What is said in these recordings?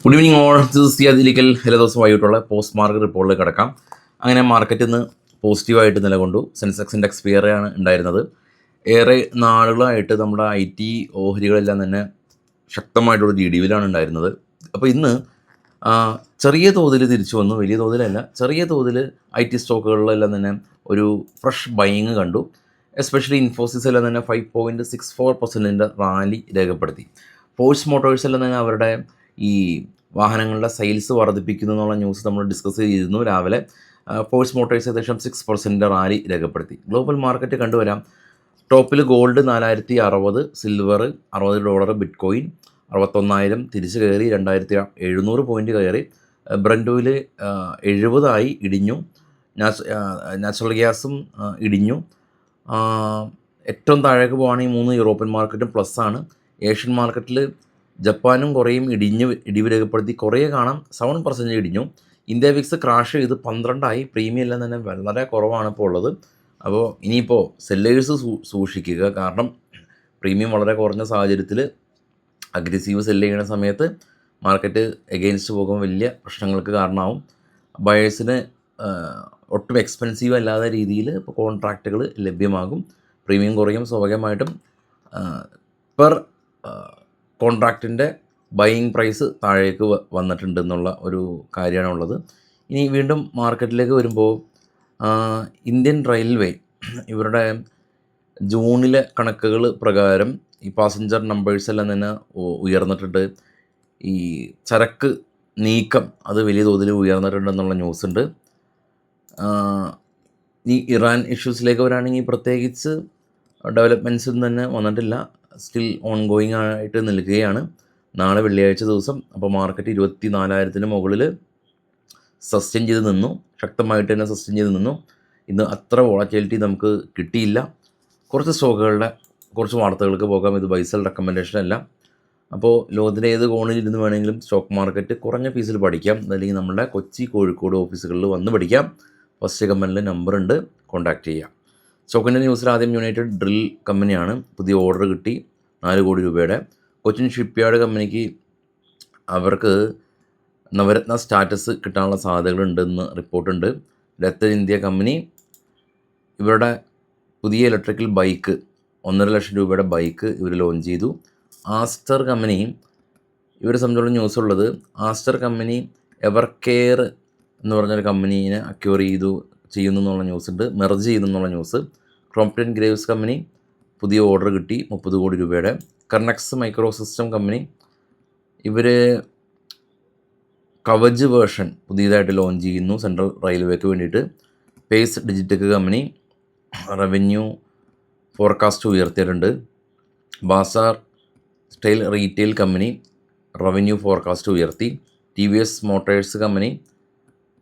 Good evening all. സിയാദിലിക്കൽ എല്ലാ ദിവസമായിട്ടുള്ള post market റിപ്പോർട്ടിലേക്ക് കിടക്കാം. അങ്ങനെ മാർക്കറ്റിൽ നിന്ന് പോസിറ്റീവായിട്ട് നിലകൊണ്ടു. സെൻസെക്സ് ഇൻഡെക്സ് വേറെയാണ് ഉണ്ടായിരുന്നത്. ഏറെ നാളുകളായിട്ട് നമ്മുടെ IT ഓഹരികളെല്ലാം തന്നെ ശക്തമായിട്ടുള്ള GDവിലാണ് ഉണ്ടായിരുന്നത്. അപ്പോൾ ഇന്ന് ചെറിയ തോതിൽ തിരിച്ചു വന്നു, വലിയ തോതിലല്ല, ചെറിയ തോതിൽ IT സ്റ്റോക്കുകളിലെല്ലാം തന്നെ ഒരു ഫ്രഷ് ബൈയിങ് കണ്ടു. എസ്പെഷ്യലി ഇൻഫോസിസ് എല്ലാം തന്നെ 5.64% റാലി രേഖപ്പെടുത്തി. ഫോഴ്സ് മോട്ടോഴ്സ് എല്ലാം തന്നെ അവരുടെ ഈ വാഹനങ്ങളുടെ സെയിൽസ് വർദ്ധിപ്പിക്കുന്നു എന്നുള്ള ന്യൂസ് നമ്മൾ ഡിസ്കസ് ചെയ്തിരുന്നു രാവിലെ. ഫോഴ്സ് മോട്ടോഴ്സ് ഏകദേശം 6% റാലി രേഖപ്പെടുത്തി. ഗ്ലോബൽ മാർക്കറ്റ് കണ്ടുവരാം. ടോപ്പിൽ ഗോൾഡ് 4060, സിൽവർ $60, ബിറ്റ് കോയിൻ 61,000 തിരിച്ച് കയറി 2700 പോയിൻറ്റ് കയറി. ബ്രൻ്റ് ഓയിൽ 70 ഇടിഞ്ഞു. നാച്ചുറൽ ഗ്യാസും ഇടിഞ്ഞു. ഏറ്റവും താഴേക്ക് പോവുകയാണെങ്കിൽ 3 യൂറോപ്യൻ മാർക്കറ്റും പ്ലസ് ആണ്. ഏഷ്യൻ മാർക്കറ്റിൽ ജപ്പാനും കുറേയും ഇടിവ് രേഖപ്പെടുത്തി. കുറേ കാണാം, 7% ഇടിഞ്ഞു. ഇന്ത്യ വിക്സ് ക്രാഷ് ചെയ്ത് 12 പ്രീമിയം എല്ലാം തന്നെ വളരെ കുറവാണ് ഇപ്പോൾ ഉള്ളത്. അപ്പോൾ ഇനിയിപ്പോൾ സെല്ലേഴ്സ് സൂക്ഷിക്കുക. കാരണം പ്രീമിയം വളരെ കുറഞ്ഞ സാഹചര്യത്തിൽ അഗ്രസീവ് സെല്ല് ചെയ്യുന്ന സമയത്ത് മാർക്കറ്റ് എഗെയിൻസ്റ്റ് പോകുമ്പോൾ വലിയ പ്രശ്നങ്ങൾക്ക് കാരണമാവും. ബയേഴ്സിന് ഒട്ടും എക്സ്പെൻസീവ് അല്ലാത്ത രീതിയിൽ ഇപ്പോൾ കോൺട്രാക്റ്റുകൾ ലഭ്യമാകും. പ്രീമിയം കുറയും. സ്വാഭാവികമായിട്ടും പെർ കോൺട്രാക്റ്റിൻ്റെ ബൈയിങ് പ്രൈസ് താഴേക്ക് വന്നിട്ടുണ്ടെന്നുള്ള ഒരു കാര്യമാണുള്ളത്. ഇനി വീണ്ടും മാർക്കറ്റിലേക്ക് വരുമ്പോൾ ഇന്ത്യൻ റെയിൽവേ ഇവരുടെ ജൂണിലെ കണക്കുകൾ പ്രകാരം ഈ പാസഞ്ചർ നമ്പേഴ്സ് എല്ലാം തന്നെ ഉയർന്നിട്ടുണ്ട്. ഈ ചരക്ക് നീക്കം അത് വലിയ തോതിൽ ഉയർന്നിട്ടുണ്ടെന്നുള്ള ന്യൂസുണ്ട്. ഈ ഇറാൻ ഇഷ്യൂസിലേക്ക് വരാണെങ്കിൽ പ്രത്യേകിച്ച് ഡെവലപ്മെൻറ്റ്സും തന്നെ വന്നിട്ടില്ല. സ്റ്റിൽ ഓൺ ഗോയിങ് ആയിട്ട് നിൽക്കുകയാണ്. നാളെ വെള്ളിയാഴ്ച ദിവസം അപ്പോൾ മാർക്കറ്റ് 24,000 മുകളിൽ സസ്റ്റെയിൻ ചെയ്ത് നിന്നു. ശക്തമായിട്ട് തന്നെ സസ്റ്റെയിൻ ചെയ്ത് നിന്നു. ഇന്ന് അത്ര വോളറ്റിലിറ്റി നമുക്ക് കിട്ടിയില്ല. കുറച്ച് സ്റ്റോക്കുകളുടെ കുറച്ച് വാർത്തകൾക്ക് പോകാം. ഇത് ബൈസൽ റെക്കമെൻഡേഷൻ അല്ല. അപ്പോൾ ലോകത്തിൻ്റെ ഏത് കോണിൽ ഇരുന്ന് വേണമെങ്കിലും സ്റ്റോക്ക് മാർക്കറ്റ് കുറഞ്ഞ ഫീസിൽ പഠിക്കാം. അല്ലെങ്കിൽ നമ്മുടെ കൊച്ചി, കോഴിക്കോട് ഓഫീസുകളിൽ വന്ന് പഠിക്കാം. ഫസ്റ്റ് കമ്പനിയിൽ നമ്പറുണ്ട്, കോൺടാക്റ്റ് ചെയ്യാം. സ്റ്റോക്കിൻ്റെ ന്യൂസിൽ ആദ്യം യുണൈറ്റഡ് ഡ്രിൽ കമ്പനിയാണ്. പുതിയ ഓർഡർ കിട്ടി 4 കോടി രൂപയുടെ. കൊച്ചിൻ ഷിപ്പ്യാർഡ് കമ്പനിക്ക് അവർക്ക് നവരത്ന സ്റ്റാറ്റസ് കിട്ടാനുള്ള സാധ്യതകളുണ്ടെന്ന് റിപ്പോർട്ടുണ്ട്. രത്തൻ ഇന്ത്യ കമ്പനി ഇവരുടെ പുതിയ ഇലക്ട്രിക്കൽ ബൈക്ക് 1.5 ലക്ഷം രൂപയുടെ ബൈക്ക് ഇവർ ലോഞ്ച് ചെയ്തു. ആസ്റ്റർ കമ്പനി ഇവരെ സംബന്ധിച്ചുള്ള ന്യൂസ് ഉള്ളത്, ആസ്റ്റർ കമ്പനി എവർകെയർ എന്ന് പറഞ്ഞൊരു കമ്പനീനെ അക്വയർ ചെയ്യുന്നു എന്നുള്ള ന്യൂസ് ഉണ്ട്. മെർജ് ചെയ്യുന്നു എന്നുള്ള ന്യൂസ്. ക്രോംപ്റ്റൺ ഗ്രേവ്സ് കമ്പനി പുതിയ ഓർഡർ കിട്ടി 30 കോടി രൂപയുടെ. കർണക്സ് മൈക്രോ സിസ്റ്റം കമ്പനി ഇവർ കവച് വേർഷൻ പുതിയതായിട്ട് ലോഞ്ച് ചെയ്യുന്നു സെൻട്രൽ റെയിൽവേക്ക് വേണ്ടിയിട്ട്. പേസ് ഡിജിറ്റെക് കമ്പനി റവന്യൂ ഫോർകാസ്റ്റ് ഉയർത്തിയിട്ടുണ്ട്. ബാസാർ സ്റ്റൈൽ റീറ്റെയിൽ കമ്പനി റവന്യൂ ഫോർകാസ്റ്റ് ഉയർത്തി. TVS മോട്ടേഴ്സ് കമ്പനി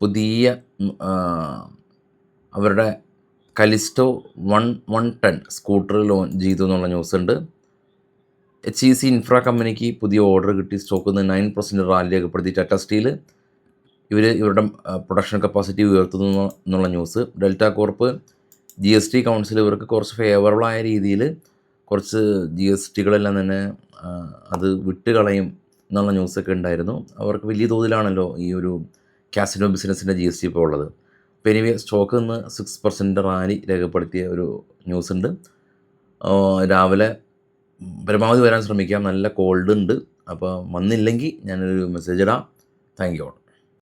പുതിയ അവരുടെ കലിസ്റ്റോ 110 സ്കൂട്ടർ ലോഞ്ച് ചെയ്തു എന്നുള്ള ന്യൂസ് ഉണ്ട്. HEC ഇൻഫ്ര കമ്പനിക്ക് പുതിയ ഓർഡർ കിട്ടി. സ്റ്റോക്കിൽ നിന്ന് 9% റാലി രേഖപ്പെടുത്തി. ടാറ്റ സ്റ്റീൽ ഇവരുടെ പ്രൊഡക്ഷൻ കപ്പാസിറ്റി ഉയർത്തുന്നു എന്നുള്ള news. Delta corp GST council ഇവർക്ക് കുറച്ച് ഫേവറബിളായ രീതിയിൽ കുറച്ച് GSTകളെല്ലാം തന്നെ അത് വിട്ടുകളയും എന്നുള്ള ന്യൂസൊക്കെ ഉണ്ടായിരുന്നു. അവർക്ക് വലിയ തോതിലാണല്ലോ ഈ ഒരു കാസിനോ ബിസിനസ്സിൻ്റെ GST ഇപ്പോൾ ഉള്ളത്. അപ്പോൾ എനിവേ സ്റ്റോക്കിൽ നിന്ന് 6% റാലി രേഖപ്പെടുത്തിയ ഒരു ന്യൂസ് ഉണ്ട്. രാവിലെ പരമാവധി വരാൻ ശ്രമിക്കാം. നല്ല കോൾഡ് ഉണ്ട്. അപ്പോൾ വന്നില്ലെങ്കിൽ ഞാനൊരു മെസ്സേജ് ഇടാം. Thank you all.